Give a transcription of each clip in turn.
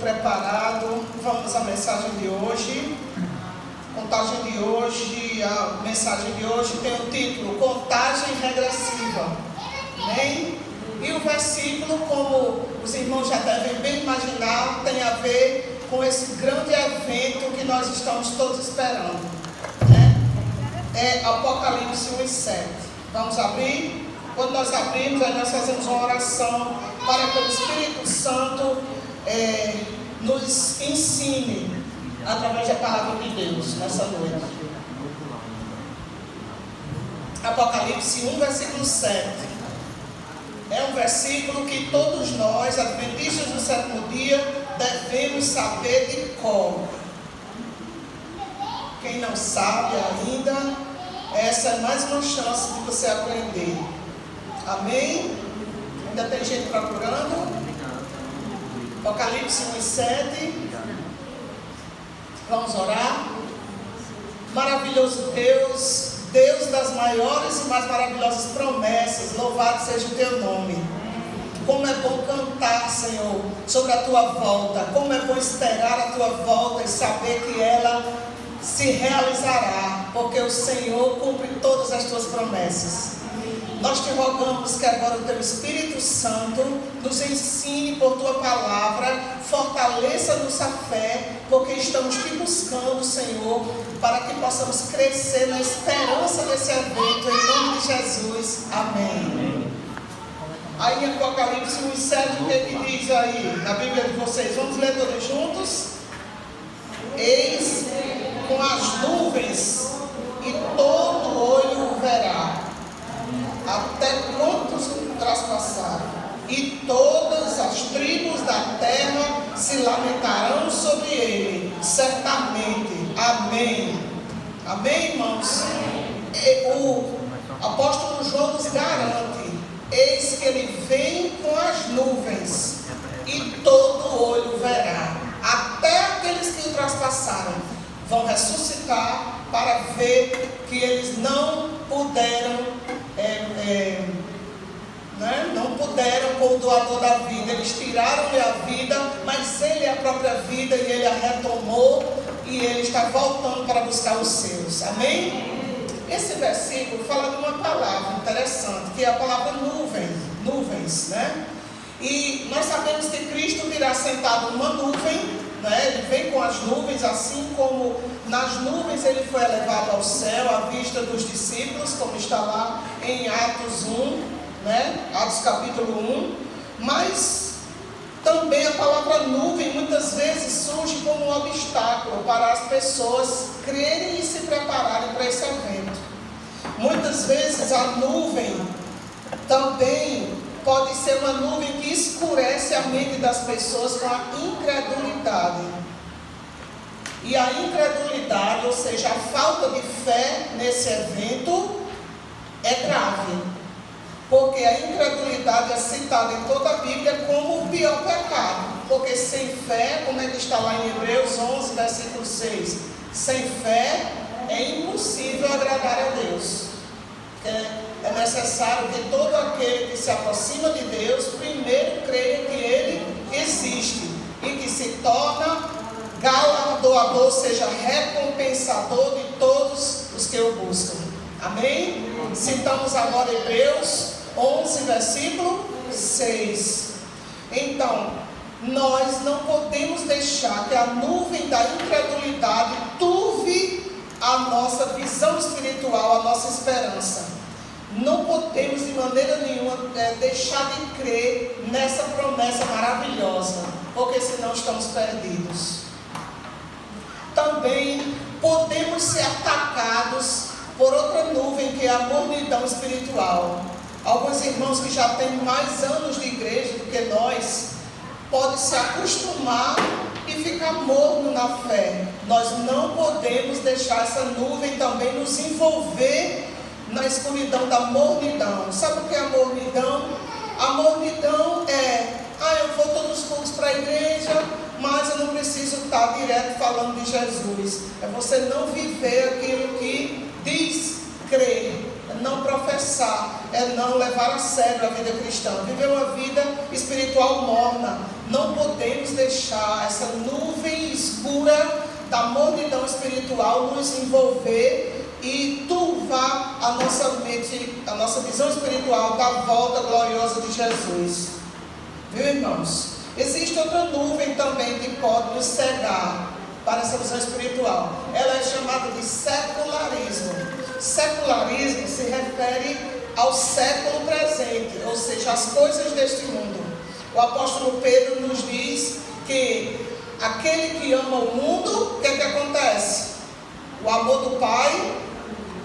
preparado, vamos à mensagem de hoje. Contagem de hoje, a mensagem de hoje tem o título Contagem Regressiva. Amém? E o versículo, como os irmãos já devem bem imaginar, tem a ver com esse grande evento que nós estamos todos esperando, né? É Apocalipse 1:7. Vamos abrir? Quando nós abrimos, aí nós fazemos uma oração para que o Espírito Santo nos ensine através da palavra de Deus nessa noite. Apocalipse 1, versículo 7. É um versículo que todos nós, adventistas do sétimo dia, devemos saber de cor. Quem não sabe ainda, essa é mais uma chance de você aprender. Amém? Ainda tem gente procurando? Apocalipse 1:7. Vamos orar. Maravilhoso Deus, Deus das maiores e mais maravilhosas promessas, louvado seja o teu nome. Como é bom cantar, Senhor, sobre a tua volta. Como é bom esperar a tua volta e saber que ela se realizará, porque o Senhor cumpre todas as tuas promessas. Nós te rogamos que agora o teu Espírito Santo nos ensine por tua palavra, fortaleça nossa fé, porque estamos te buscando, Senhor, para que possamos crescer na esperança desse evento, em nome de Jesus. Amém. Aí em Apocalipse 1:7, o que diz aí na Bíblia de vocês? Vamos ler todos juntos? Eis com as nuvens e todo olho o verá, até quantos traspassaram, e todas as tribos da terra se lamentarão sobre ele, certamente. Amém. Amém, irmãos? O apóstolo João nos garante: eis que ele vem com as nuvens, e todo olho verá, até aqueles que o traspassaram vão ressuscitar para ver que eles não puderam não puderam com o doador da vida. Eles tiraram-lhe a vida, mas ele é a própria vida, e ele a retomou, e ele está voltando para buscar os seus. Amém? Esse versículo fala de uma palavra interessante, que é a palavra nuvens, né? E nós sabemos que Cristo virá sentado numa nuvem, né? Ele vem com as nuvens, assim como nas nuvens ele foi elevado ao céu à vista dos discípulos, como está lá em Atos 1, né? Atos capítulo 1. Mas também a palavra nuvem muitas vezes surge como um obstáculo para as pessoas crerem e se prepararem para esse evento. Muitas vezes a nuvem também pode ser uma nuvem que escurece a mente das pessoas com a incredulidade. E a incredulidade, ou seja, a falta de fé nesse evento, é grave. Porque a incredulidade é citada em toda a Bíblia como o pior pecado. Porque sem fé, como é que está lá em Hebreus 11, versículo 6, sem fé é impossível agradar a Deus. É necessário que todo aquele que se aproxima de Deus primeiro creia que Ele existe e que se torna galardoador, ou seja, recompensador de todos os que o buscam. Amém? Citamos agora Hebreus 11, versículo 6. Então, nós não podemos deixar que a nuvem da incredulidade turve a nossa visão espiritual, a nossa esperança. Não podemos de maneira nenhuma deixar de crer nessa promessa maravilhosa, porque senão estamos perdidos. Também podemos ser atacados por outra nuvem, que é a mornidão espiritual. Alguns irmãos que já têm mais anos de igreja do que nós podem se acostumar e ficar morno na fé. Nós não podemos deixar essa nuvem também nos envolver na escuridão da mornidão. Sabe o que é a mornidão? A mornidão eu vou todos os cultos para a igreja, mas eu não preciso estar direto falando de Jesus. É você não viver aquilo que diz crer, é não professar, é não levar a sério a vida cristã, viver uma vida espiritual morna. Não podemos deixar essa essa nuvem escura da mornidão espiritual nos envolver e turvar a nossa mente, a nossa visão espiritual da volta gloriosa de Jesus. Viu, irmãos? Existe outra nuvem também que pode nos cegar para essa visão espiritual. Ela é chamada de secularismo. Secularismo se refere ao século presente, ou seja, às coisas deste mundo. O apóstolo Pedro nos diz que aquele que ama o mundo, o que acontece? O amor do Pai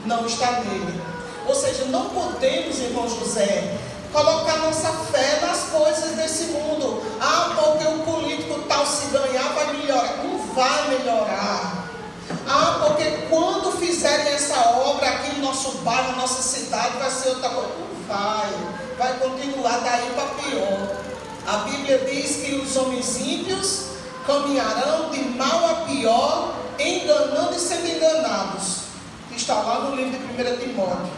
não está nele. Ou seja, não podemos, irmão José, colocar nossa fé nas coisas desse mundo. Ah, porque o político tal se ganhar vai melhorar. Não vai melhorar. Ah, porque quando fizerem essa obra aqui no nosso bairro, na nossa cidade, vai ser outra coisa. Não vai. Vai continuar daí para pior. A Bíblia diz que os homens ímpios caminharão de mal a pior, enganando e sendo enganados. Está lá no livro de 1 Timóteo.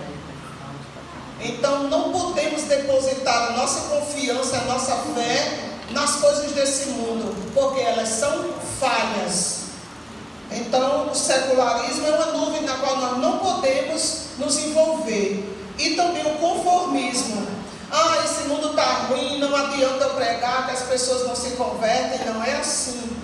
Então não podemos depositar a nossa confiança, a nossa fé nas coisas desse mundo, porque elas são falhas. Então o secularismo é uma nuvem na qual nós não podemos nos envolver. E também o conformismo. Ah, esse mundo está ruim, não adianta eu pregar que as pessoas não se convertem. Não é assim.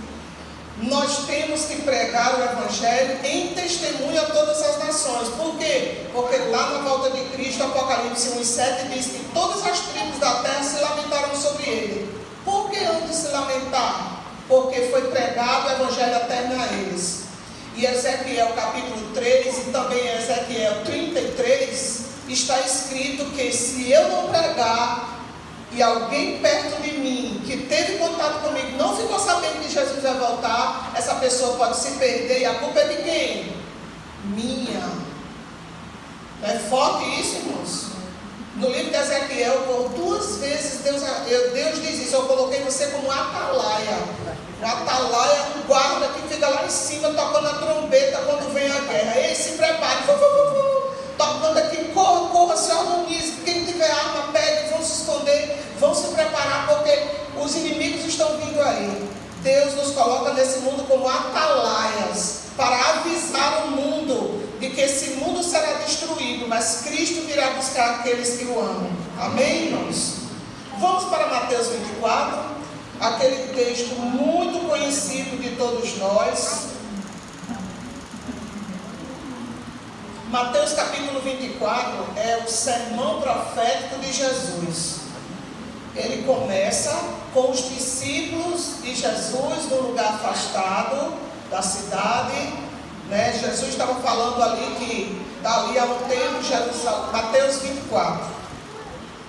Nós temos que pregar o Evangelho em testemunho a todas as nações. Por quê? Porque lá na volta de Cristo, Apocalipse 1:7 diz que todas as tribos da terra se lamentaram sobre ele. Por que hão de se lamentar? Porque foi pregado o Evangelho eterno a eles. E Ezequiel capítulo 3 e também Ezequiel 33 está escrito que se eu não pregar e alguém perto de mim que teve contato comigo não ficou sabendo que Jesus vai voltar, essa pessoa pode se perder. E a culpa é de quem? Minha. É forte isso, irmãos? No livro de Ezequiel, por 2 vezes Deus diz isso: eu coloquei você como atalaia. O atalaia é um guarda que fica lá em cima tocando a trombeta quando vem a guerra. Ei, se prepare, tocando aqui, corra, se organize. Quem tiver arma, pegue, vão se esconder, vão se preparar, porque os inimigos estão vindo aí. Deus nos coloca nesse mundo como atalaias, para avisar o mundo de que esse mundo será destruído, mas Cristo virá buscar aqueles que o amam. Amém, irmãos? Vamos para Mateus 24, aquele texto muito conhecido de todos nós. Mateus capítulo 24 é o sermão profético de Jesus. Ele começa com os discípulos de Jesus num lugar afastado da cidade, né? Jesus estava falando ali que dali a um tempo, Mateus 24,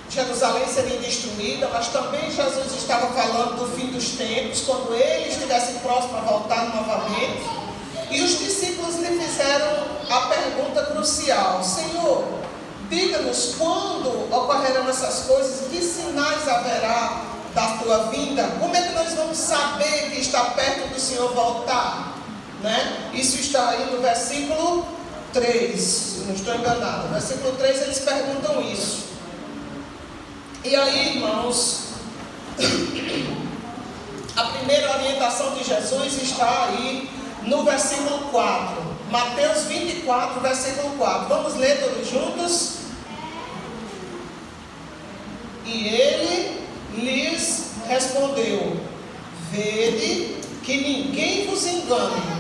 Jerusalém seria destruída, mas também Jesus estava falando do fim dos tempos, quando ele estivesse próximo a voltar novamente. E os discípulos lhe fizeram a pergunta crucial: Senhor, diga-nos quando ocorrerão essas coisas, que sinais haverá da tua vinda? Como é que nós vamos saber que está perto do Senhor voltar? Né? Isso está aí no versículo 3, se não estou enganado. No versículo 3 eles perguntam isso. E aí, irmãos, a primeira orientação de Jesus está aí no versículo 4. Mateus 24, versículo 4. Vamos ler todos juntos? E ele lhes respondeu: vede que ninguém vos engane.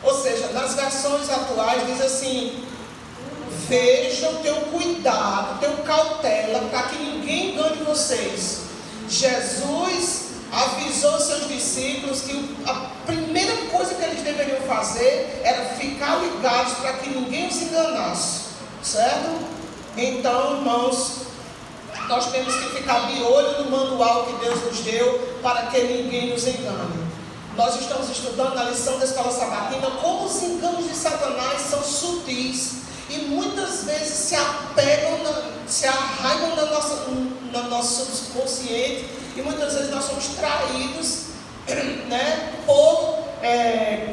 Ou seja, nas versões atuais diz assim: vejam, tenham cuidado, tenham cautela, para que ninguém engane vocês. Jesus avisou seus discípulos que a primeira coisa que eles deveriam fazer era ficar ligados para que ninguém os enganasse, certo? Então, irmãos, nós temos que ficar de olho no manual que Deus nos deu para que ninguém nos engane. Nós estamos estudando na lição da escola sabatina como os enganos de Satanás são sutis e muitas vezes se apegam, se arraigam no nosso subconsciente, e muitas vezes nós somos traídos, né, por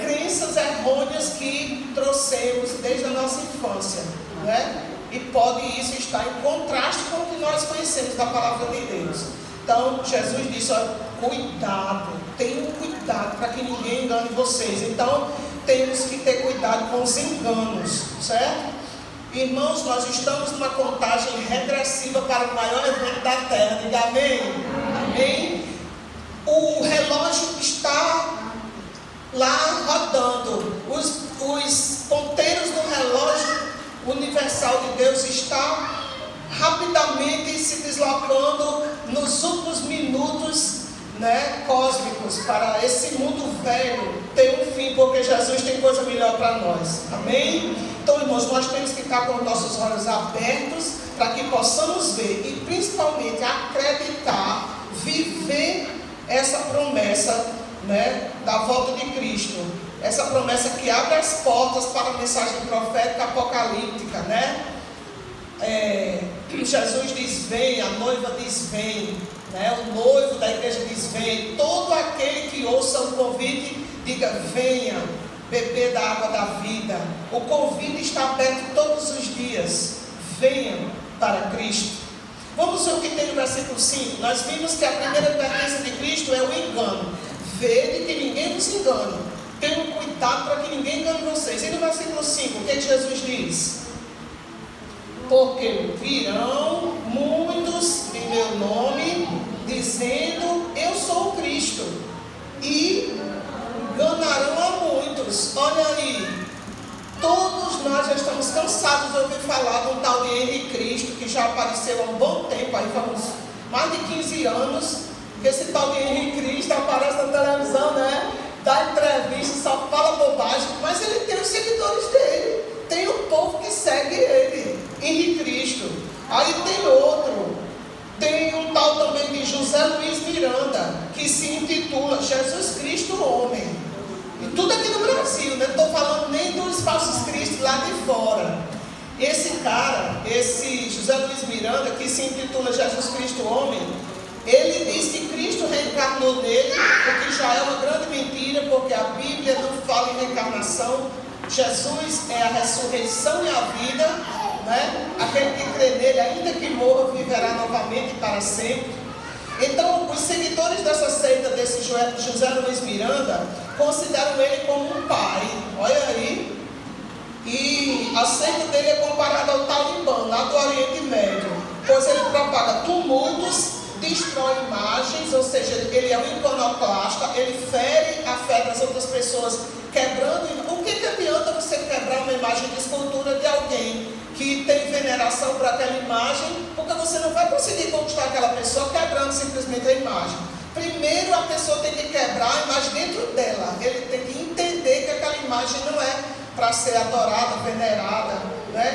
crenças errôneas que trouxemos desde a nossa infância, né? E pode isso estar em contraste com o que nós conhecemos da palavra de Deus. Então Jesus disse: cuidado, tenham cuidado para que ninguém engane vocês. Então, temos que ter cuidado com os enganos, certo? Irmãos, nós estamos numa contagem regressiva para o maior evento da terra. Diga amém? Amém? O relógio está lá rodando. Os ponteiros do relógio universal de Deus está rapidamente se deslocando nos últimos minutos, cósmicos, para esse mundo velho ter um fim, porque Jesus tem coisa melhor para nós. Amém? Então, irmãos, nós temos que estar com os nossos olhos abertos para que possamos ver e principalmente acreditar, viver essa promessa, da volta de Cristo. Essa promessa que abre as portas para a mensagem profética apocalíptica, Jesus diz vem, a noiva diz vem, o noivo da igreja diz vem. Todo aquele que ouça o convite, diga venha beber da água da vida. O convite está aberto todos os dias. Venha para Cristo. Vamos ver o que tem no versículo 5. Nós vimos que a primeira advertência de Cristo é o engano. Vede que ninguém vos engane. Tenham cuidado para que ninguém engane vocês. E no versículo 5, o que Jesus diz? Porque virão muitos em meu nome, dizendo eu sou o Cristo, e enganarão a muitos. Olha aí, todos nós já estamos cansados de ouvir falar de um tal de Henrique Cristo, que já apareceu há um bom tempo, aí vamos mais de 15 anos, que esse tal de Henrique Cristo aparece na televisão, dá entrevista, só fala bobagem, mas ele tem os seguidores dele, tem o povo que segue ele, Henrique Cristo. Aí tem outro, tem um tal também de José Luiz Miranda, que se intitula Jesus Cristo Homem. E tudo aqui no Brasil, não estou falando nem dos falsos cristos lá de fora. Esse cara, esse José Luiz Miranda, que se intitula Jesus Cristo Homem, ele diz que Cristo reencarnou nele, o que já é uma grande mentira, porque a Bíblia não fala em reencarnação. Jesus é a ressurreição e a vida, aquele que crê nele, ainda que morra, viverá novamente para sempre. Então, os seguidores dessa seita, desse José Luiz Miranda, consideram ele como um pai, olha aí, e a seita dele é comparada ao Talibã, lá do Oriente Médio, pois ele propaga tumultos, destrói imagens, ou seja, ele é um iconoclasta, ele fere a fé das outras pessoas, quebrando. O que adianta você quebrar uma imagem de escultura de alguém que tem veneração por aquela imagem, porque você não vai conseguir conquistar aquela pessoa quebrando simplesmente a imagem. Primeiro a pessoa tem que quebrar a imagem dentro dela, ele tem que entender que aquela imagem não é para ser adorada, venerada,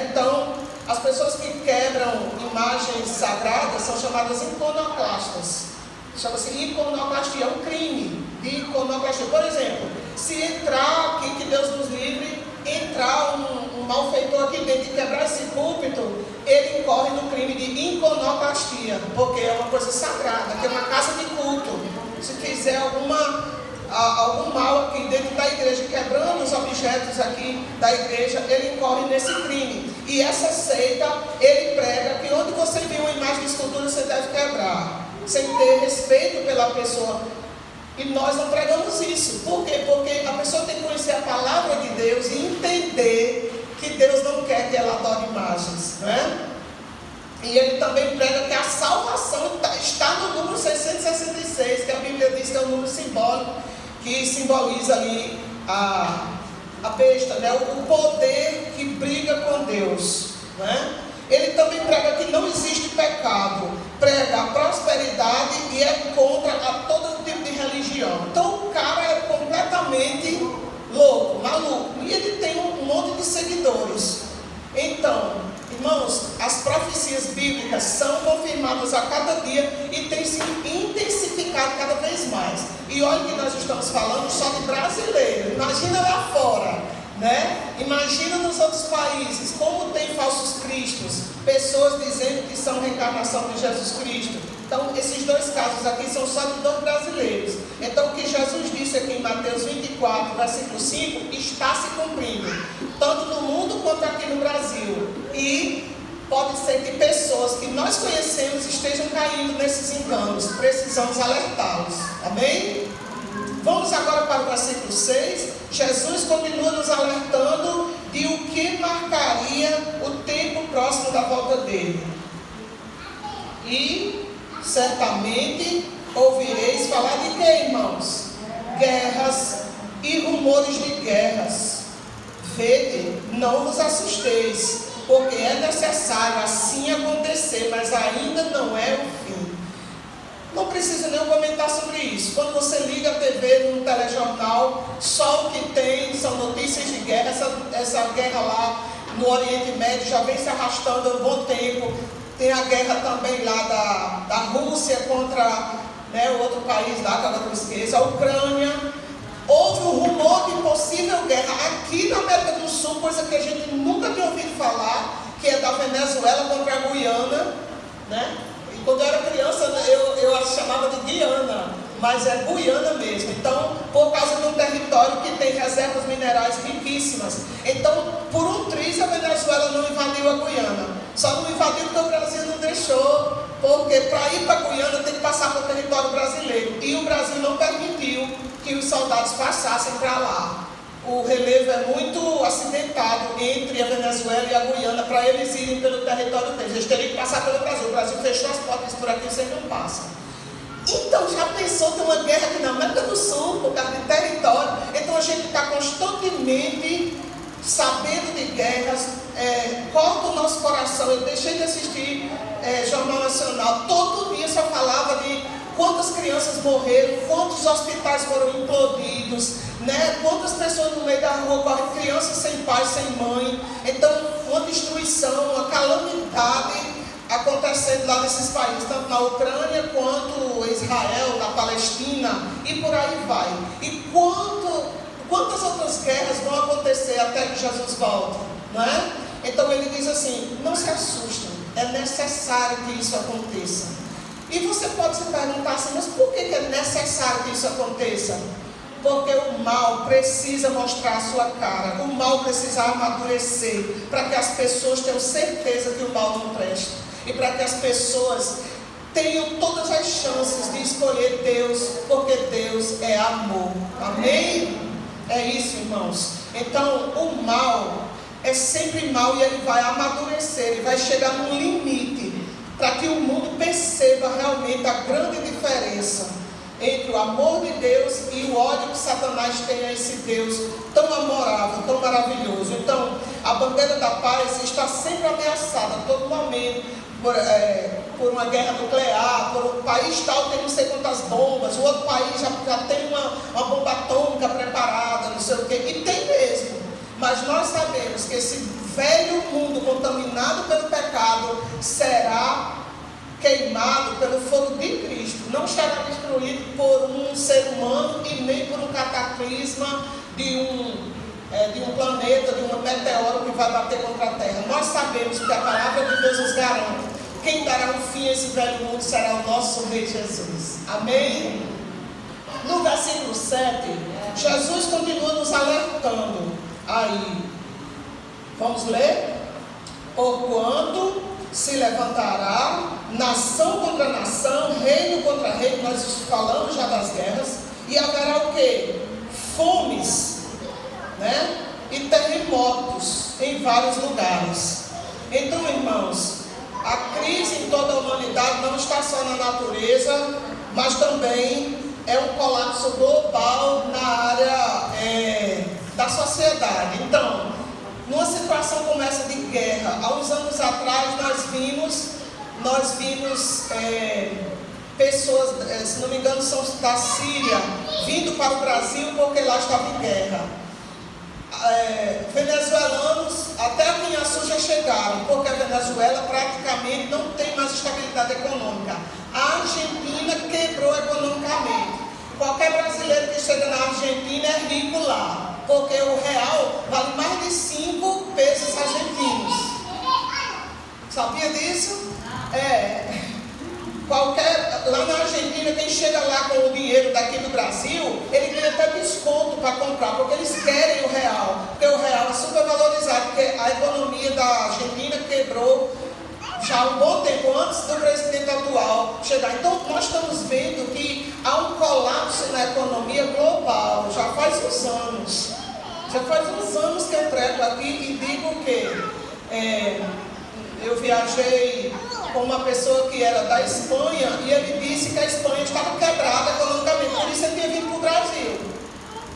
Então, as pessoas que quebram imagens sagradas são chamadas iconoclastas. Chama-se iconoclastia, é um crime de iconoclastia. Por exemplo, se entrar aqui, que Deus nos livre, entrar um malfeitor aqui dentro e quebrar esse púlpito, ele incorre no crime de iconoclastia, porque é uma coisa sagrada, que é uma casa de culto. Se fizer algum mal aqui dentro da igreja, quebrando os objetos aqui da igreja, ele incorre nesse crime. E essa seita, ele prega que onde você viu uma imagem de escultura, você deve quebrar, sem ter respeito pela pessoa. E nós não pregamos isso. Por quê? Porque a pessoa tem que conhecer a palavra de Deus e entender que Deus não quer que ela adore imagens, E ele também prega que a salvação está no número 666, que a Bíblia diz que é um número simbólico, que simboliza ali a besta, o poder que briga com Deus, Ele também prega que não existe pecado, prega a prosperidade e é contra a todo tipo de religião. Então o cara é completamente louco, maluco, e ele tem um monte de seguidores. Então, irmãos, as profecias bíblicas são confirmadas a cada dia e têm se intensificado cada vez mais. E olha que nós estamos falando só de brasileiro, imagina lá fora, Imagina nos outros países, como tem falsos cristos, pessoas dizendo que são reencarnação de Jesus Cristo. Então, esses dois casos aqui são só de dois brasileiros. Então, o que Jesus disse aqui em Mateus 24, versículo 5, está se cumprindo, tanto no mundo quanto aqui no Brasil. E pode ser que pessoas que nós conhecemos estejam caindo nesses enganos. Precisamos alertá-los. Amém? Vamos agora para o versículo 6. Jesus continua nos alertando de o que marcaria o tempo próximo da volta dele. E certamente ouvireis falar de quê, irmãos? Guerras e rumores de guerras. Vede, não vos assusteis, porque é necessário assim acontecer, mas ainda não é o fim. Não precisa nem comentar sobre isso. Quando você liga a TV no telejornal, só o que tem são notícias de guerra. Essa guerra lá no Oriente Médio já vem se arrastando há um bom tempo. Tem a guerra também lá da Rússia contra o outro país lá, que agora eu esqueço, a Ucrânia. Houve um rumor de possível guerra aqui na América do Sul, coisa que a gente nunca tinha ouvido falar, que é da Venezuela contra a Guiana, né? E quando eu era criança, eu a chamava de Guiana, mas é Guiana mesmo. Então, por causa de um território que tem reservas minerais riquíssimas. Então, por um triz, a Venezuela não invadiu a Guiana. Só não invadiu porque o Brasil não deixou, porque para ir para a Guiana tem que passar pelo território brasileiro. E o Brasil não permitiu que os soldados passassem para lá. O relevo é muito acidentado entre a Venezuela e a Guiana para eles irem pelo território deles. Eles teriam que passar pelo Brasil. O Brasil fechou as portas por aqui, vocês não passam. Então, já pensou ter uma guerra aqui na América do Sul, por causa de território? Então, a gente está constantemente sabendo de guerras, corta o nosso coração. Eu deixei de assistir Jornal Nacional, todo dia só falava de quantas crianças morreram, quantos hospitais foram implodidos, né? Quantas pessoas no meio da rua correm, crianças sem pai, sem mãe. Então, uma destruição, uma calamidade acontecendo lá nesses países, tanto na Ucrânia quanto Israel, na Palestina, e por aí vai. E quantas outras guerras vão acontecer até que Jesus volte, não é? Então ele diz assim, não se assustem, é necessário que isso aconteça. E você pode se perguntar assim, mas por que é necessário que isso aconteça? Porque o mal precisa mostrar a sua cara, o mal precisa amadurecer, para que as pessoas tenham certeza que o mal não presta. E para que as pessoas tenham todas as chances de escolher Deus, porque Deus é amor. Amém? É isso, irmãos. Então, o mal é sempre mal e ele vai amadurecer, ele vai chegar num limite, para que o mundo perceba realmente a grande diferença entre o amor de Deus e o ódio que Satanás tem a esse Deus tão amorável, tão maravilhoso. Então, a bandeira da paz está sempre ameaçada a todo momento, por uma guerra nuclear, por um país tal tem não sei quantas bombas, o outro país já tem uma bomba atômica preparada, não sei o quê, e tem mesmo. Mas nós sabemos que esse velho mundo contaminado pelo pecado será queimado pelo fogo de Cristo, não será destruído por um ser humano e nem por um cataclisma de um planeta, de um meteoro que vai bater contra a Terra. Nós sabemos que a palavra de Deus nos garante. Quem dará um fim a esse velho mundo será o nosso Rei Jesus. Amém? No versículo 7, Jesus continua nos alertando. Aí, vamos ler? Porquanto se levantará nação contra nação, reino contra reino, nós falamos já das guerras, e haverá o quê? Fomes, né? E terremotos em vários lugares. Então, irmãos, a crise em toda a humanidade não está só na natureza, mas também é um colapso global na área da sociedade. Então, numa situação como essa de guerra, há uns anos atrás nós vimos pessoas, se não me engano, são da Síria, vindo para o Brasil porque lá estava em guerra. Venezuelanos até aqui em Açu já chegaram, porque a Venezuela praticamente não tem mais estabilidade econômica. A Argentina quebrou economicamente. Qualquer brasileiro que chega na Argentina é rico lá, porque o real vale mais de 5 pesos argentinos. Sabia disso? Lá na Argentina, quem chega lá com o dinheiro daqui do Brasil, ele ganha até desconto para comprar, porque eles querem o real, porque o real é super valorizado, porque a economia da Argentina quebrou já há um bom tempo antes do presidente atual chegar. Então, nós estamos vendo que há um colapso na economia global, já faz uns anos. Já faz uns anos que eu prego aqui e digo que eu viajei com uma pessoa que era da Espanha e ele disse que a Espanha estava quebrada economicamente, por isso ele tinha vindo para o Brasil.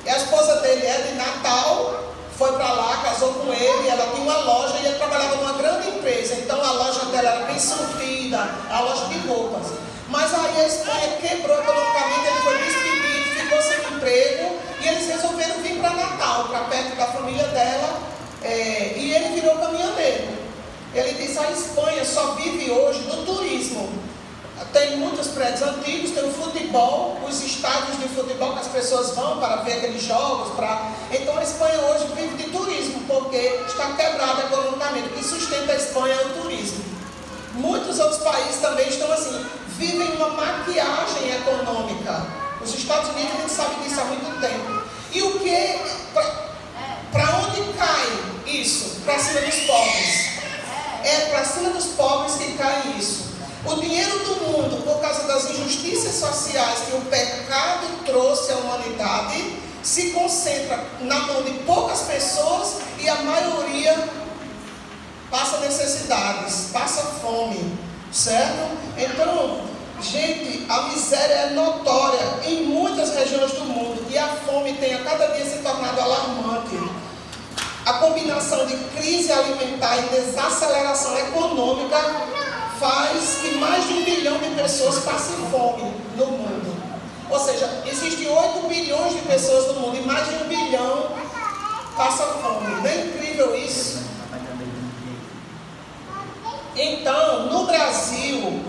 E a esposa dele é de Natal, foi para lá, casou com ele, ela tinha uma loja e ele trabalhava numa grande empresa, então a loja dela era bem sofrida, a loja de roupas. Mas aí a Espanha quebrou economicamente, ele foi despedido, ficou sem emprego e eles resolveram vir para Natal, para perto da família dela, e ele virou caminhoneiro. Ele disse: a Espanha só vive hoje do turismo. Tem muitos prédios antigos, tem o futebol, os estádios de futebol que as pessoas vão para ver aqueles jogos. Então a Espanha hoje vive de turismo, porque está quebrada economicamente. O que sustenta a Espanha é o turismo. Muitos outros países também estão assim, vivem uma maquiagem econômica. Os Estados Unidos, a gente sabe disso há muito tempo. E o que? Para onde cai isso? Para cima dos pobres. É para cima dos pobres que cai isso. O dinheiro do mundo, por causa das injustiças sociais que o pecado trouxe à humanidade, se concentra na mão de poucas pessoas e a maioria passa necessidades, passa fome, certo? Então, gente, a miséria é notória em muitas regiões do mundo e a fome tem a cada dia se tornado alarmante. A combinação de crise alimentar e desaceleração econômica faz que mais de 1 bilhão de pessoas passem fome no mundo. Ou seja, existem 8 bilhões de pessoas no mundo e mais de 1 bilhão passam fome. Não é incrível isso? Então, no Brasil,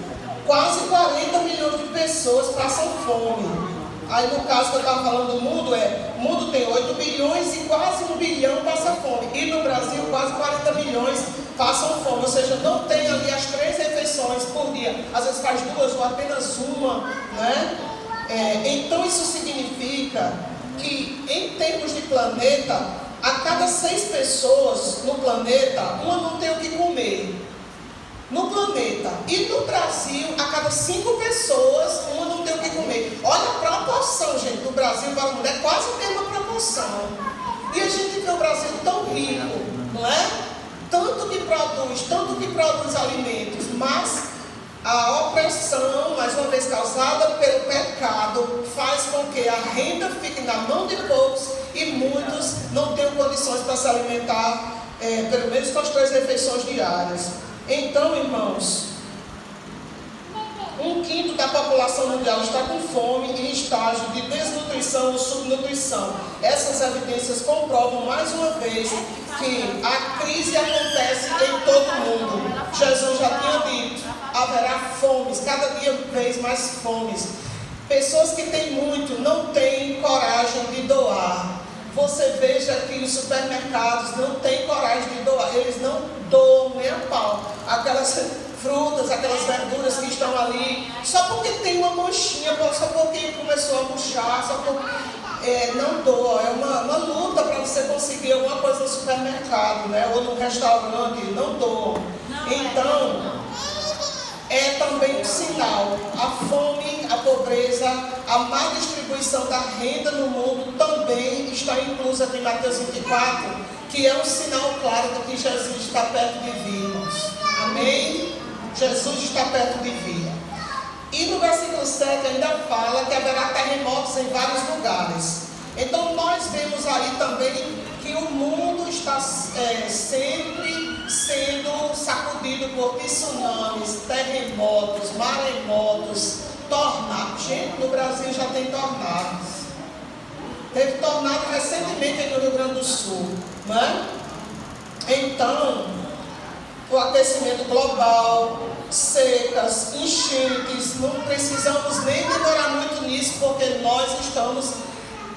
quase 40 milhões de pessoas passam fome. Aí no caso que eu estava falando do mundo, o mundo tem 8 bilhões e quase 1 bilhão passa fome. E no Brasil quase 40 milhões passam fome. Ou seja, não tem ali as 3 refeições por dia. Às vezes faz 2 ou apenas uma, né? Então isso significa que em termos de planeta, a cada 6 pessoas no planeta, uma não tem o que comer. No planeta. E no Brasil, a cada 5 pessoas, uma não tem o que comer. Olha a proporção, gente, do Brasil para o mundo. É quase a mesma proporção. E a gente vê o Brasil tão rico, não é? Tanto que produz alimentos, mas a opressão, mais uma vez causada pelo pecado, faz com que a renda fique na mão de poucos e muitos não tenham condições para se alimentar, pelo menos com as 3 refeições diárias. Então, irmãos, 1/5 da população mundial está com fome em estágio de desnutrição ou subnutrição. Essas evidências comprovam mais uma vez que a crise acontece em todo o mundo. Jesus já tinha dito, haverá fomes, cada dia vez mais fomes. Pessoas que têm muito não têm coragem de doar. Você veja que os supermercados não têm coragem de doar, eles não doam nem a pau. Aquelas frutas, aquelas verduras que estão ali, só porque tem uma manchinha, só porque começou a murchar, não doa. É uma luta para você conseguir alguma coisa no supermercado, né? Ou no restaurante, não doam. Então, é também um sinal. A fome, a pobreza, a má distribuição da renda no mundo também está inclusa em Mateus 24, que é um sinal claro de que Jesus está perto de vir, irmãos. Amém? Jesus está perto de vir. E no versículo 7 ainda fala que haverá terremotos em vários lugares. Então nós vemos aí também que o mundo está sempre sendo sacudido por tsunamis, terremotos, maremotos, tornados. Gente, no Brasil já tem tornados. Teve tornado recentemente aqui no Rio Grande do Sul, né? Então, o aquecimento global, secas, enchentes, não precisamos nem demorar muito nisso, porque nós estamos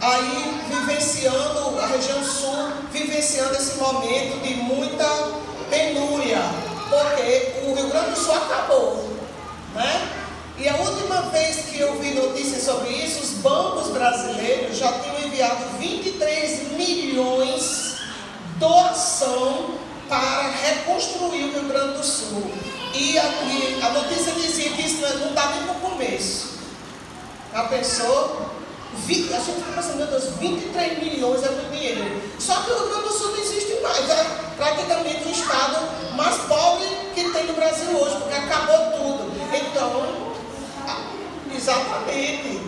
aí vivenciando, a região sul, vivenciando esse momento de muita penúria, porque o Rio Grande do Sul acabou, né? E a última vez que eu vi notícias sobre isso, os bancos brasileiros já tinham enviado 23 milhões doação para reconstruir o Rio Grande do Sul. E a notícia dizia que isso não dá nem para o começo. A pessoa, a gente fica pensando, meu Deus, 23 milhões é muito dinheiro. Só que o Rio Grande do Sul não existe mais. É praticamente o estado mais pobre que tem no Brasil hoje, porque acabou tudo. Então, exatamente,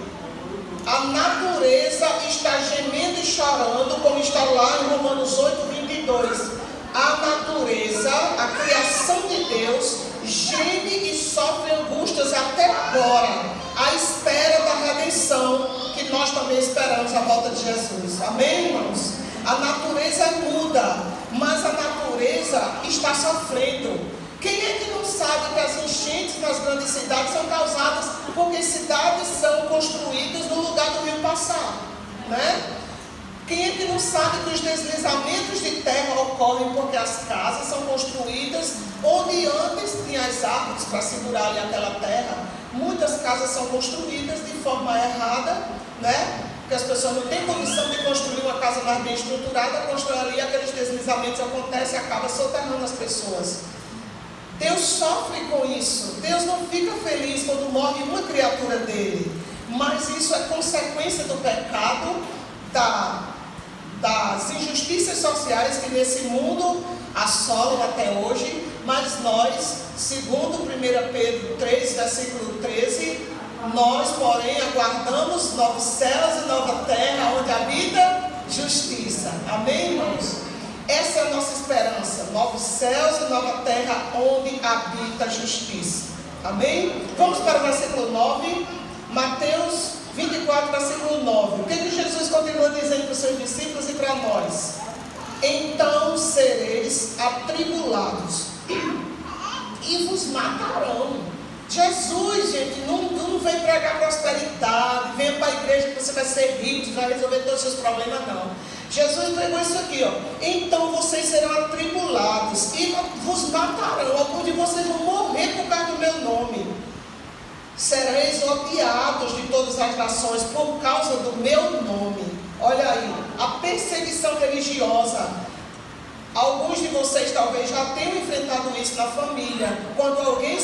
a natureza está gemendo e chorando, como está lá em Romanos 8:22. A natureza, a criação de Deus, geme e sofre angústias até agora, à espera da redenção, que nós também esperamos a volta de Jesus. Amém, irmãos? A natureza muda, mas a natureza está sofrendo. Quem é que não sabe que as enchentes nas grandes cidades são causadas porque cidades são construídas no lugar do rio passar, né? Quem é que não sabe que os deslizamentos de terra ocorrem porque as casas são construídas onde antes tinha as árvores para segurar ali aquela terra? Muitas casas são construídas de forma errada, né? Porque as pessoas não têm condição de construir uma casa mais bem estruturada, constrói ali, aqueles deslizamentos acontecem e acaba soterrando as pessoas. Deus sofre com isso. Deus não fica feliz quando morre uma criatura dele, mas isso é consequência do pecado, das injustiças sociais que nesse mundo assolam até hoje. Mas nós, segundo 1 Pedro 3, versículo 13, nós, porém, aguardamos novos céus e nova terra, onde habita justiça. Amém, irmãos? Essa é a nossa esperança, novos céus e nova terra, onde habita justiça. Amém? Vamos para o versículo 9, Mateus 24, versículo 9. O que Jesus continua dizendo para os seus discípulos e para nós? Então sereis atribulados e vos matarão. Jesus, gente, não vem pregar prosperidade, venha para a igreja que você vai ser rico, vai resolver todos os seus problemas, não. Jesus pregou isso aqui, ó. Então vocês serão atribulados e vos matarão. Alguns de vocês vão morrer por causa do meu nome. Sereis odiados de todas as nações por causa do meu nome. Olha aí, a perseguição religiosa. Alguns de vocês talvez já tenham enfrentado isso na família. Quando alguém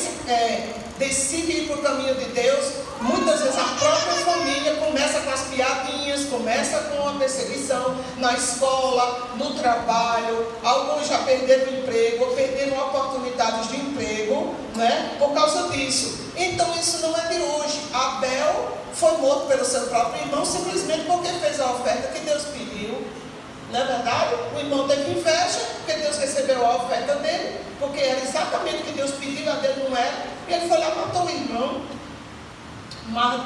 decide ir para o caminho de Deus, muitas vezes a própria família começa com as piadinhas, começa com a perseguição na escola, no trabalho. Alguns já perderam o emprego, ou perderam oportunidades de emprego, né, por causa disso. Então isso não é de hoje. Abel foi morto pelo seu próprio irmão simplesmente porque fez a oferta que Deus pediu. Não é verdade? O irmão teve inveja, porque Deus recebeu a oferta dele, porque era exatamente o que Deus pediu, a dele não era. E ele foi lá e matou o irmão.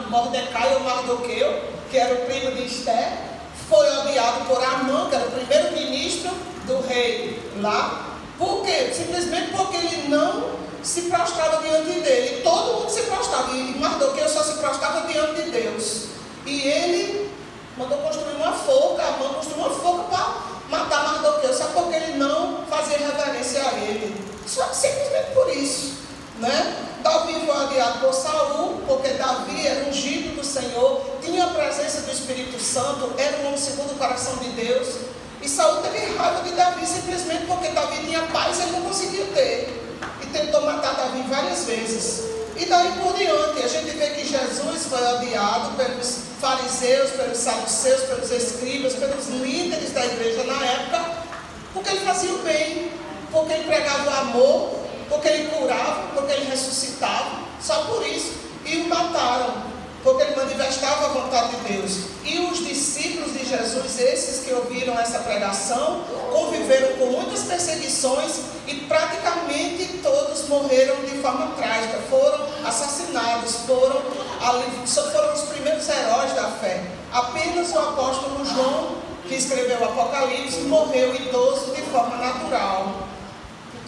Mordecai ou Mardoqueu, que era o primo de Esther, foi odiado por Amã, que era o primeiro-ministro do rei lá. Por quê? Simplesmente porque ele não se prostrava diante dele. E todo mundo se prostrava. E Mardoqueu só se prostrava diante de Deus. E ele mandou construir uma forca, Amã construiu uma forca para matar Mardoqueu, só porque ele não fazia reverência a ele. Só simplesmente por isso, né? Davi foi odiado por Saul, porque Davi era ungido do Senhor, tinha a presença do Espírito Santo, era um homem segundo o coração de Deus. E Saul teve raiva de Davi simplesmente porque Davi tinha paz e ele não conseguiu ter. E tentou matar Davi várias vezes. E daí por diante, a gente vê que Jesus foi odiado pelos fariseus, pelos saduceus, pelos escribas, pelos líderes da igreja na época, porque ele fazia o bem, porque ele pregava o amor, porque ele curava, porque ele ressuscitava, só por isso. E o mataram, porque ele manifestava a vontade de Deus. E os discípulos de Jesus, esses que ouviram essa pregação, conviveram com muitas perseguições e praticamente todos morreram de forma trágica, foram assassinados, foram os primeiros heróis da fé. Apenas o apóstolo João, que escreveu o Apocalipse, morreu idoso de forma natural,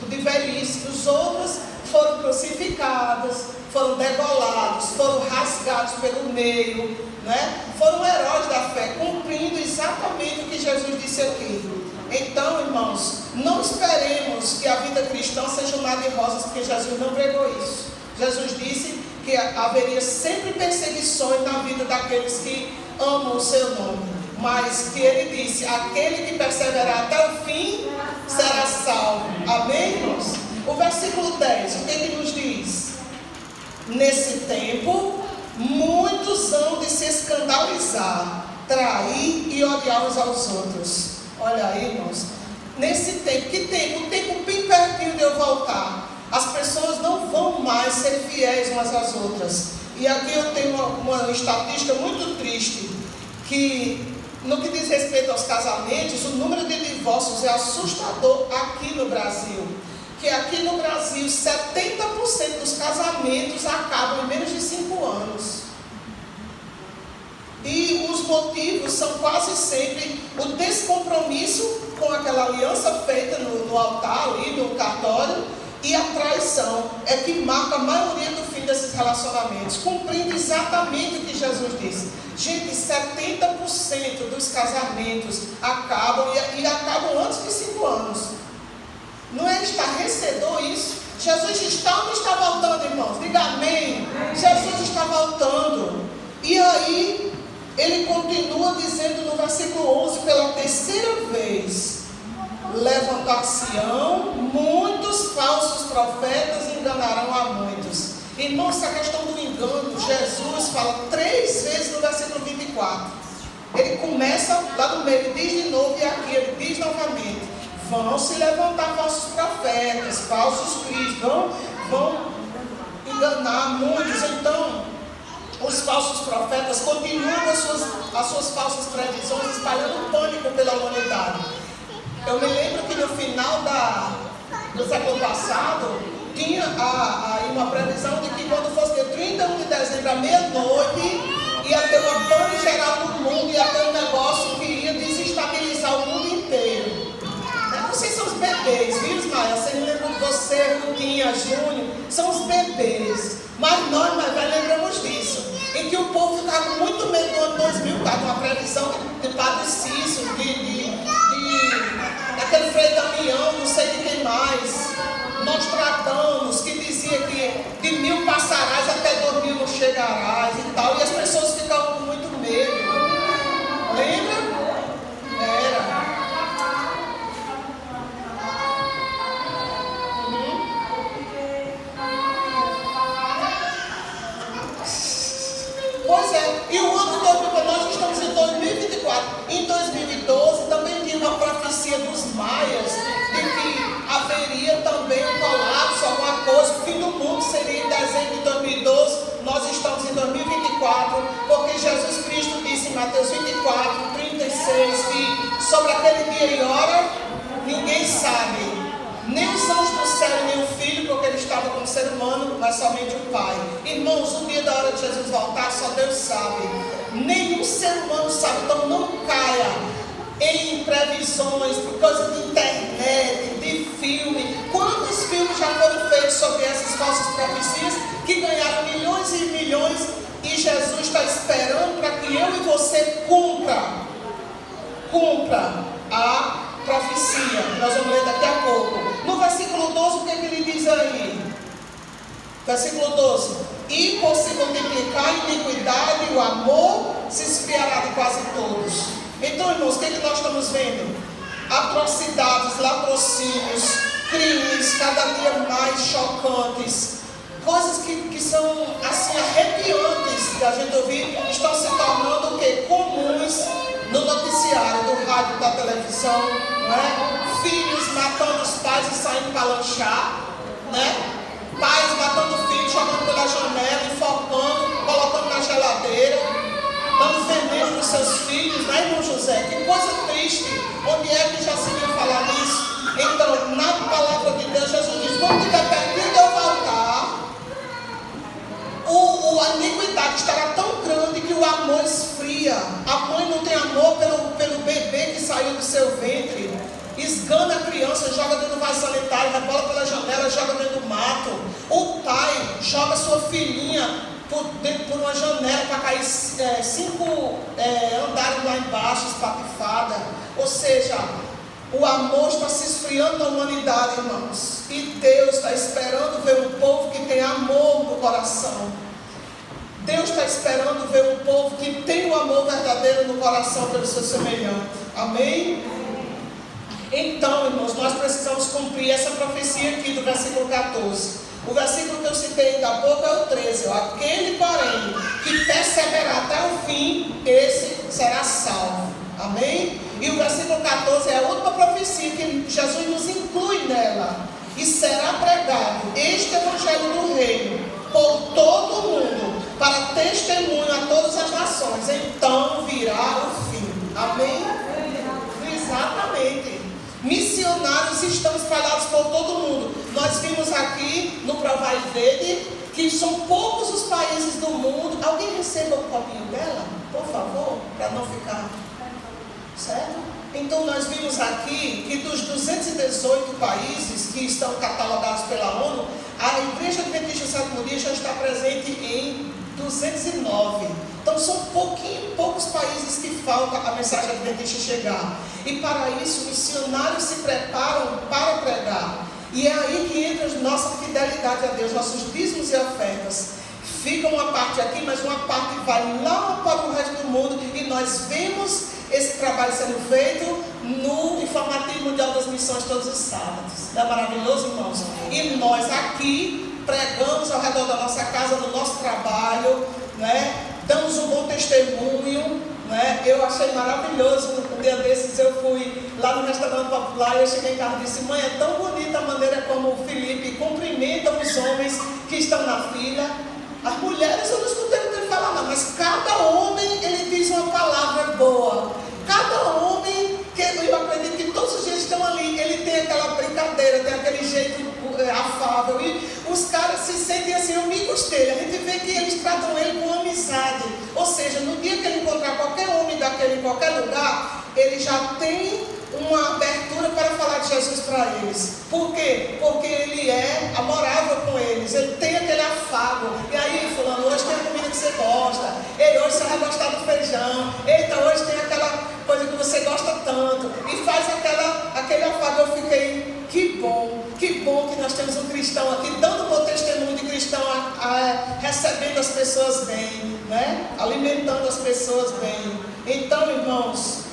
de velhice. Os outros foram crucificados, foram degolados, foram rasgados pelo meio, né? Foram heróis da fé, cumprindo exatamente o que Jesus disse aqui. Então, irmãos, não esperemos que a vida cristã seja um mar de rosas, porque Jesus não pregou isso. Jesus disse que haveria sempre perseguições na vida daqueles que amam o seu nome, mas que ele disse: aquele que perseverar até o fim será salvo. Amém, irmãos? O versículo 10, o que ele nos diz? Nesse tempo, muitos hão de se escandalizar, trair e odiar uns aos outros. Olha aí, irmãos. Nesse tempo, que tempo? O tempo bem pertinho de eu voltar. As pessoas não vão mais ser fiéis umas às outras. E aqui eu tenho uma estatística muito triste, que no que diz respeito aos casamentos, o número de divórcios é assustador aqui no Brasil. Que aqui no Brasil, 70% dos casamentos acabam em menos de 5 anos. E os motivos são quase sempre o descompromisso com aquela aliança feita no altar, ali no cartório, e a traição é que marca a maioria do fim desses relacionamentos, cumprindo exatamente o que Jesus disse. Gente, 70% dos casamentos acabam e acabam antes de 5 anos. Não é estarrecedor isso? Jesus está ou não está voltando, irmãos? Diga amém. Jesus está voltando. E aí, ele continua dizendo no versículo 11, pela terceira vez: levantar-se-ão muitos falsos profetas e enganarão a muitos. Irmãos, essa questão do engano, Jesus fala 3 vezes no versículo 24. Ele começa lá no meio, ele diz de novo, e aqui ele diz novamente: vão se levantar falsos profetas, falsos cristos, vão enganar muitos. Então, os falsos profetas continuam as suas falsas previsões, espalhando pânico pela humanidade. Eu me lembro que no final do século passado, tinha uma previsão de que quando fosse dia 31 de dezembro à meia-noite, ia ter uma pane geral no mundo, ia ter um negócio que ia desestabilizar o mundo inteiro. Vocês são os bebês, viu, Ismael? Vocês lembram de você, Rutinha, Júnior? São os bebês. Mas nós mais velhos lembramos disso. Em que o povo ficava com muito medo do ano 2000, estava uma previsão de Padre Cícero, daquele Frei Damião, não sei de quem mais. Nós tratamos, que dizia que de 1000 passarás até 2000 não chegarás e tal. E as pessoas ficavam com muito medo. Lembra? Era. Pois é, e o ano todo, nós estamos em 2024. Em 2012 também tinha uma profecia dos maias de que haveria também um colapso, alguma coisa, o fim do mundo seria em dezembro de 2012. Nós estamos em 2024, porque Jesus Cristo disse em Mateus 24, 36, que sobre aquele dia e hora ninguém sabe. Nem os anjos do céu, nem o Filho, porque ele estava como ser humano, mas somente o Pai. Irmãos, o dia da hora de Jesus voltar, só Deus sabe. Nenhum ser humano sabe, então não caia em previsões, por causa de internet, de filme. Quantos filmes já foram feitos sobre essas falsas profecias, que ganharam milhões e milhões, e Jesus está esperando para que eu e você cumpra a profecia. Nós vamos ler daqui a pouco. No versículo 12, o que é que ele diz aí? Versículo 12: e por se multiplicar a iniquidade, o amor se esfriará de quase todos. Então, irmãos, o que é que nós estamos vendo? Atrocidades, latrocínios, crimes cada dia mais chocantes, coisas que são assim arrepiantes da gente ouvir, estão se tornando o quê? Comuns no noticiário, do rádio, da televisão, né? Filhos matando os pais e saindo para lanchar, né? Pais matando filhos, jogando pela janela, enfocando, colocando na geladeira, dando veneno para os seus filhos, né, irmão José? Que coisa triste. Onde é que já se viu falar nisso? Então, na palavra de Deus, Jesus diz: quando estiver pertinho de eu voltar, a iniquidade estará tão grande que o amor esfria. A mãe não tem amor pelo bebê que saiu do seu ventre. Esgana a criança, joga dentro do vaso sanitário, rebola pela janela, joga dentro do mato. O pai joga sua filhinha por uma janela para cair 5 andares lá embaixo, espatifada. Ou seja, o amor está se esfriando na humanidade, irmãos. E Deus está esperando ver um povo que tem amor no coração. Deus está esperando ver um povo que tem o amor verdadeiro no coração pelo seu semelhante. Amém? Então, irmãos, nós precisamos cumprir essa profecia aqui do versículo 14. O versículo que eu citei ainda há pouco é o 13. Aquele, porém, que perseverar até o fim, esse será salvo. Amém? E o versículo 14 é a última profecia que Jesus nos inclui nela. E será pregado este evangelho do reino por todo o mundo, para testemunho a todas as nações. Então virá o fim. Amém? Exatamente. Missionários estão espalhados por todo o mundo. Nós vimos aqui no Provai Verde que são poucos os países do mundo. Alguém receba um copinho dela, por favor, para não ficar certo? Então nós vimos aqui que dos 218 países que estão catalogados pela ONU, a Igreja Adventista do Sétimo Dia já está presente em 209. Então são poucos países que falta a mensagem adventista chegar. E para isso, missionários se preparam para pregar. E é aí que entra a nossa fidelidade a Deus, nossos dízimos e ofertas. Fica uma parte aqui, mas uma parte vai lá para o resto do mundo. E nós vemos esse trabalho sendo feito no Informativo Mundial das Missões todos os sábados. Não é maravilhoso, irmãos? E nós aqui pregamos ao redor da nossa casa, do nosso trabalho, né? Damos um bom testemunho, né? Eu achei maravilhoso. Um dia desses eu fui lá no restaurante popular e eu cheguei em casa e disse: mãe, é tão bonita a maneira como o Felipe cumprimenta os homens que estão na fila. As mulheres eu não escutei ele falar nada, mas cada homem ele diz uma palavra boa. Cada homem, que eu acredito que todos os dias estão ali, ele tem aquela brincadeira, tem aquele jeito afável, e os caras se sentem assim, amigos dele. A gente vê que eles tratam ele com amizade. Ou seja, no dia que ele encontrar qualquer homem daquele em qualquer lugar, ele já tem uma abertura para falar de Jesus para eles. Por quê? Porque ele é amorável com eles, ele tem aquele afago. E aí, fulano, hoje tem a comida que você gosta, ei, hoje você vai gostar do feijão, eita, hoje tem aquela coisa que você gosta tanto, e faz aquele afago. Eu fiquei, que bom que nós temos um cristão aqui, dando bom testemunho de cristão, recebendo as pessoas bem, né? Alimentando as pessoas bem. Então, irmãos,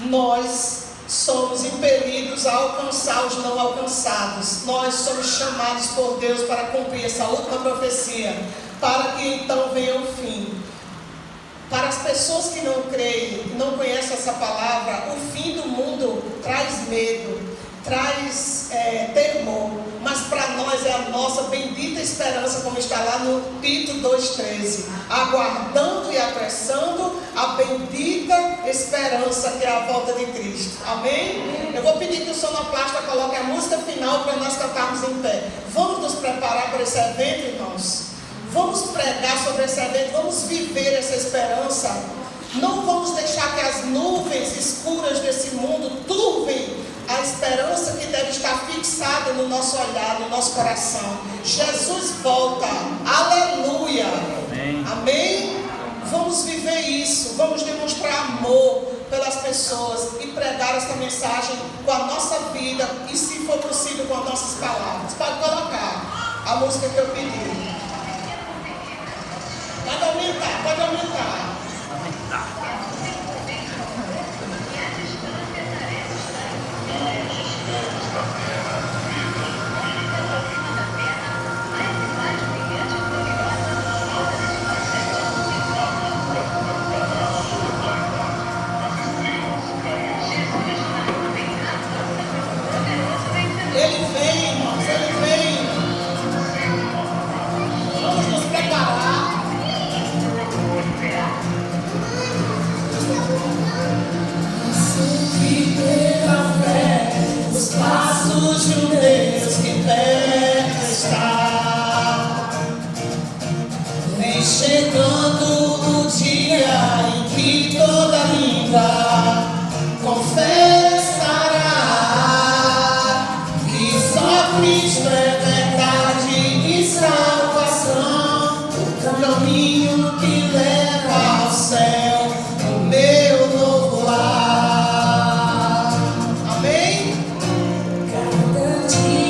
nós somos impelidos a alcançar os não alcançados. Nós somos chamados por Deus para cumprir essa última profecia, para que então venha o fim. Para as pessoas que não creem, não conhecem essa palavra, o fim do mundo traz medo, traz temor, mas para nós é a nossa bendita esperança, como está lá no Tito 2,13, aguardando e apressando a bendita esperança que é a volta de Cristo. Amém? Eu vou pedir que o sonoplasta coloque a música final para nós cantarmos em pé. Vamos nos preparar para esse evento, irmãos? Vamos pregar sobre esse evento, vamos viver essa esperança. Não vamos deixar que as nuvens escuras desse mundo turvem a esperança que deve estar fixada no nosso olhar, no nosso coração. Jesus volta, aleluia, amém. Amém? Vamos viver isso, vamos demonstrar amor pelas pessoas e pregar essa mensagem com a nossa vida e, se for possível, com as nossas palavras. Pode colocar a música que eu pedi. Pode aumentar, pode aumentar. Ele vem, irmãos, ele vem. Vamos nos preparar. Viver a fé, os passos de um Deus que perto está. Vem chegando o dia em que toda língua confessará que só Cristo é verdade e salvação, o caminho que leva ao céu, o meu novo lar. Amém? Cada dia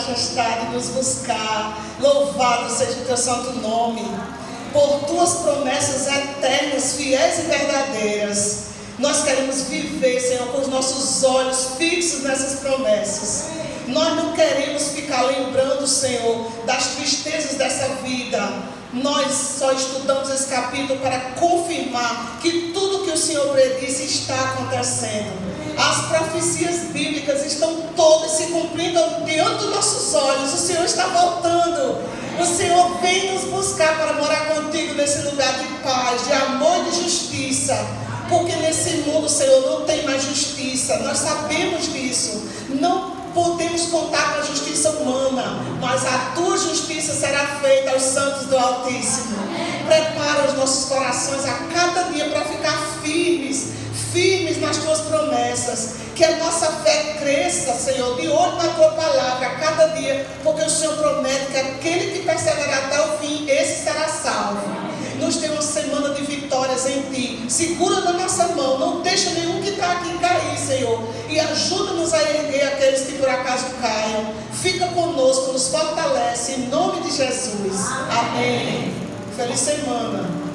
majestade nos buscar. Louvado seja o teu santo nome. Por tuas promessas eternas, fiéis e verdadeiras. Nós queremos viver, Senhor, com os nossos olhos fixos nessas promessas. Nós não queremos ficar lembrando, Senhor, das tristezas dessa vida. Nós só estudamos esse capítulo para confirmar que tudo que o Senhor predisse está acontecendo. As profecias bíblicas estão todas se cumprindo diante dos nossos olhos. O Senhor está voltando. O Senhor vem nos buscar para morar contigo nesse lugar de paz, de amor e de justiça. Porque nesse mundo, Senhor, não tem mais justiça. Nós sabemos disso. Não podemos contar com a justiça humana, mas a tua justiça será feita aos santos do Altíssimo. Prepara os nossos corações a cada dia para ficar firmes nas tuas promessas. Que a nossa fé cresça, Senhor, de olho na tua palavra a cada dia, porque o Senhor promete que aquele que perseverar até o fim, esse será salvo. Nos dê uma semana de vitórias em ti. Segura na nossa mão, não deixa nenhum que está aqui cair, Senhor, e ajuda-nos a erguer aqueles que por acaso caiam. Fica conosco, nos fortalece, em nome de Jesus. Amém. Feliz semana.